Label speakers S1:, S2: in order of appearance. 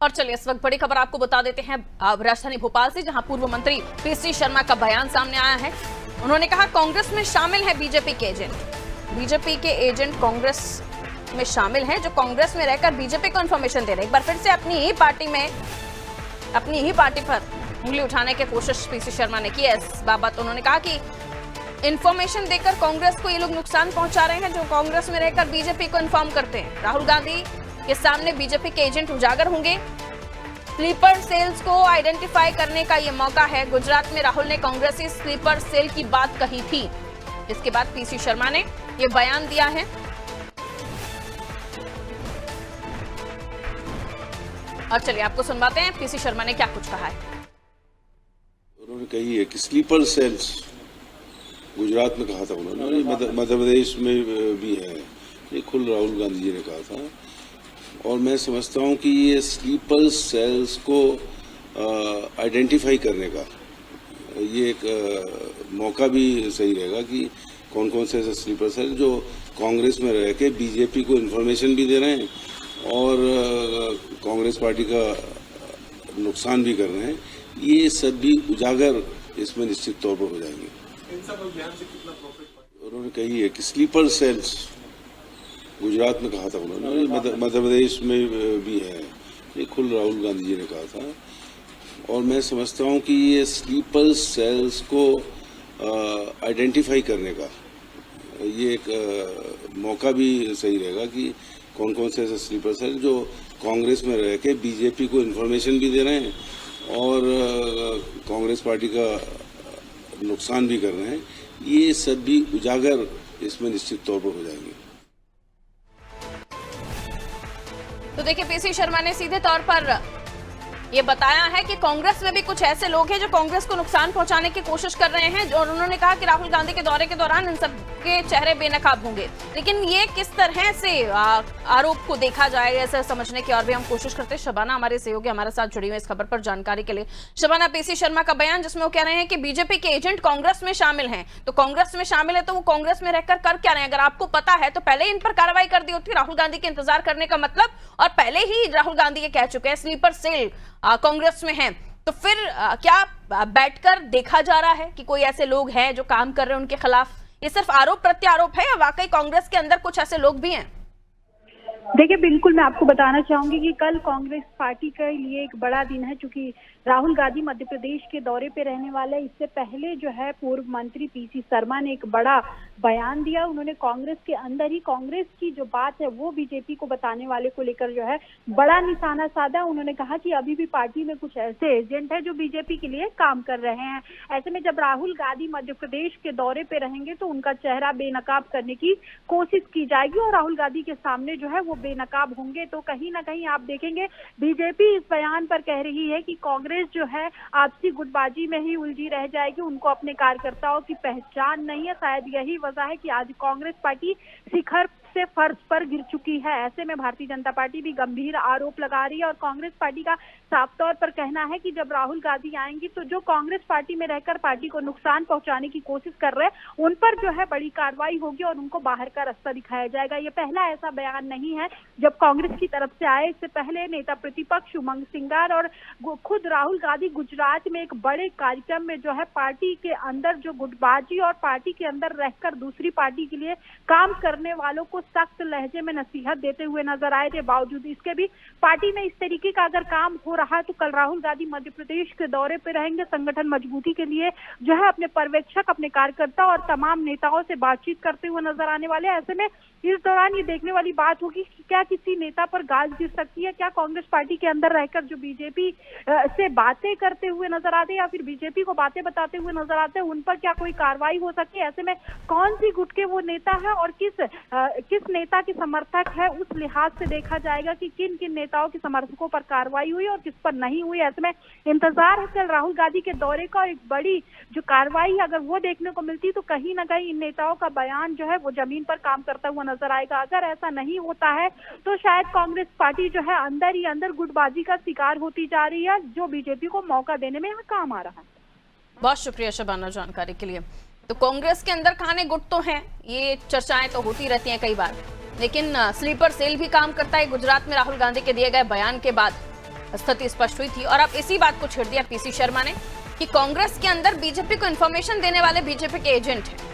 S1: और चलिए इस वक्त बड़ी खबर आपको बता देते हैं राजधानी भोपाल से, जहां पूर्व मंत्री पीसी शर्मा का बयान सामने आया है। उन्होंने कहा कांग्रेस में शामिल है बीजेपी के एजेंट। बीजेपी के एजेंट कांग्रेस में शामिल हैं, जो कांग्रेस में रहकर बीजेपी को इन्फॉर्मेशन दे रहे हैं। एक बार फिर से अपनी ही पार्टी पर उंगली उठाने की कोशिश पीसी शर्मा ने की है। इस बाबत उन्होंने कहा कि इन्फॉर्मेशन देकर कांग्रेस को ये लोग नुकसान पहुंचा रहे हैं, जो कांग्रेस में रहकर बीजेपी को इन्फॉर्म करते हैं। राहुल गांधी के सामने बीजेपी के एजेंट उजागर होंगे। स्लीपर सेल्स को आइडेंटिफाई करने का ये मौका है। गुजरात में राहुल ने कांग्रेसी स्लीपर सेल की बात कही थी। इसके बाद पीसी शर्मा ने ये बयान दिया है। और चलिए आपको सुनवाते हैं पीसी शर्मा ने क्या कुछ कहा है।
S2: उन्होंने कही है कि स्लीपर सेल्स गुजरात में कहा था उन्होंने, मध्य प्रदेश में भी है, ये खुद राहुल गांधी जी ने कहा था। और मैं समझता हूं कि ये स्लीपर सेल्स को आइडेंटिफाई करने का ये एक मौका भी सही रहेगा कि कौन कौन से ऐसे स्लीपर सेल जो कांग्रेस में रह के बीजेपी को इन्फॉर्मेशन भी दे रहे हैं और कांग्रेस पार्टी का नुकसान भी कर रहे हैं, ये सब भी उजागर इसमें निश्चित तौर पर हो जाएंगे।
S3: इन सब अभियान से कितना प्रॉफिट?
S2: उन्होंने कही है कि स्लीपर सेल्स गुजरात में कहा था उन्होंने, मध्य प्रदेश में भी है, ये खुद राहुल गांधी जी ने कहा था। और मैं समझता हूं कि ये स्लीपर सेल्स को आइडेंटिफाई करने का ये एक मौका भी सही रहेगा कि कौन कौन से ऐसे स्लीपर सेल जो कांग्रेस में रह के बीजेपी को इन्फॉर्मेशन भी दे रहे हैं और कांग्रेस पार्टी का नुकसान भी कर रहे हैं, ये सब भी उजागर इसमें निश्चित तौर पर हो जाएंगे।
S1: तो देखिए पीसी शर्मा ने सीधे तौर पर ये बताया है कि कांग्रेस में भी कुछ ऐसे लोग हैं जो कांग्रेस को नुकसान पहुंचाने की कोशिश कर रहे हैं। और उन्होंने कहा कि राहुल गांधी के दौरे के दौरान इन सब के चेहरे बेनकाब होंगे। लेकिन ये किस तरह से आरोप को देखा जाए, ऐसे समझने की और भी हम कोशिश करते हैं। शबाना हमारे सहयोगी हमारे साथ जुड़ी हुई इस खबर पर जानकारी के लिए। शबाना, पीसी शर्मा का बयान जिसमें वो कह रहे हैं कि बीजेपी के एजेंट कांग्रेस में शामिल हैं, तो कांग्रेस में शामिल है तो वो कांग्रेस में रहकर कर क्या रहे हैं? अगर आपको पता है तो पहले इन पर कार्रवाई कर दी होती। राहुल गांधी के इंतजार करने का मतलब, और पहले ही राहुल गांधी ये कह चुके हैं स्लीपर सेल कांग्रेस में हैं, तो फिर क्या बैठकर देखा जा रहा है कि कोई ऐसे लोग हैं जो काम कर रहे हैं उनके खिलाफ? ये सिर्फ आरोप प्रत्यारोप है या वाकई कांग्रेस के अंदर कुछ ऐसे लोग भी हैं?
S4: देखिए, बिल्कुल मैं आपको बताना चाहूंगी कि कल कांग्रेस पार्टी के लिए एक बड़ा दिन है, क्योंकि राहुल गांधी मध्य प्रदेश के दौरे पे रहने वाले। इससे पहले जो है पूर्व मंत्री पीसी शर्मा ने एक बड़ा बयान दिया। उन्होंने कांग्रेस के अंदर ही कांग्रेस की जो बात है वो बीजेपी को बताने वाले को लेकर जो है बड़ा निशाना साधा। उन्होंने कहा कि अभी भी पार्टी में कुछ ऐसे एजेंट है जो बीजेपी के लिए काम कर रहे हैं। ऐसे में जब राहुल गांधी मध्य प्रदेश के दौरे पे रहेंगे तो उनका चेहरा बेनकाब करने की कोशिश की जाएगी और राहुल गांधी के सामने जो है वो बेनकाब होंगे। तो कहीं ना कहीं आप देखेंगे बीजेपी इस बयान पर कह रही है कि कांग्रेस जो है आपसी गुटबाजी में ही उलझी रह जाएगी, उनको अपने कार्यकर्ताओं की पहचान नहीं है। शायद यही वजह है कि आज कांग्रेस पार्टी शिखर से फर्श पर गिर चुकी है। ऐसे में भारतीय जनता पार्टी भी गंभीर आरोप लगा रही है और कांग्रेस पार्टी का साफ तौर पर कहना है कि जब राहुल गांधी आएंगी तो जो कांग्रेस पार्टी में रहकर पार्टी को नुकसान पहुंचाने की कोशिश कर रहे हैं उन पर जो है बड़ी कार्रवाई होगी और उनको बाहर का रास्ता दिखाया जाएगा। ये पहला ऐसा बयान नहीं है जब कांग्रेस की तरफ से आए। इससे पहले नेता प्रतिपक्ष उमंग सिंगार और खुद राहुल गांधी गुजरात में एक बड़े कार्यक्रम में जो है पार्टी के अंदर जो गुटबाजी और पार्टी के अंदर रहकर दूसरी पार्टी के लिए काम करने वालों को सख्त लहजे में नसीहत देते हुए नजर आए थे। बावजूद इसके भी पार्टी में इस तरीके का अगर काम हो रहा है तो कल राहुल गांधी मध्य प्रदेश के दौरे पे रहेंगे। संगठन मजबूती के लिए जो है अपने पर्यवेक्षक, अपने कार्यकर्ता और तमाम नेताओं से बातचीत करते हुए नजर आने वाले। ऐसे में इस दौरान ये देखने वाली बात होगी कि क्या किसी नेता पर गाज गिर सकती है, क्या कांग्रेस पार्टी के अंदर रहकर जो बीजेपी से बातें करते हुए नजर आते हैं या फिर बीजेपी को बातें बताते हुए नजर आते हैं, उन पर क्या कोई कार्रवाई हो सकती है। ऐसे में कौन सी गुट के वो नेता है और किस नेता के समर्थक है, उस लिहाज से देखा जाएगा कि किन किन नेताओं के समर्थकों पर कार्रवाई हुई और किस पर नहीं हुई। ऐसे में इंतजार है कल राहुल गांधी के दौरे का और एक बड़ी जो कार्रवाई अगर वो देखने को मिलती तो कहीं ना कहीं इन नेताओं का बयान जो है वो जमीन पर काम करता हुआ नजर आएगा। अगर ऐसा नहीं होता है तो शायद कांग्रेस पार्टी जो है अंदर ही अंदर गुटबाजी का शिकार होती जा रही है, जो बीजेपी को मौका देने में यहाँ काम आ रहा है।
S1: बहुत शुक्रिया शबाना जानकारी के लिए। तो कांग्रेस के अंदर खाने गुट तो हैं, ये चर्चाएं तो होती रहती हैं कई बार, लेकिन स्लीपर सेल भी काम करता है गुजरात में राहुल गांधी के दिए गए बयान के बाद। स्थिति स्पष्ट हुई थी। और अब इसी बात को छेड़ दिया पीसी शर्मा ने कि कांग्रेस के अंदर बीजेपी को इंफॉर्मेशन देने वाले बीजेपी के एजेंट हैं।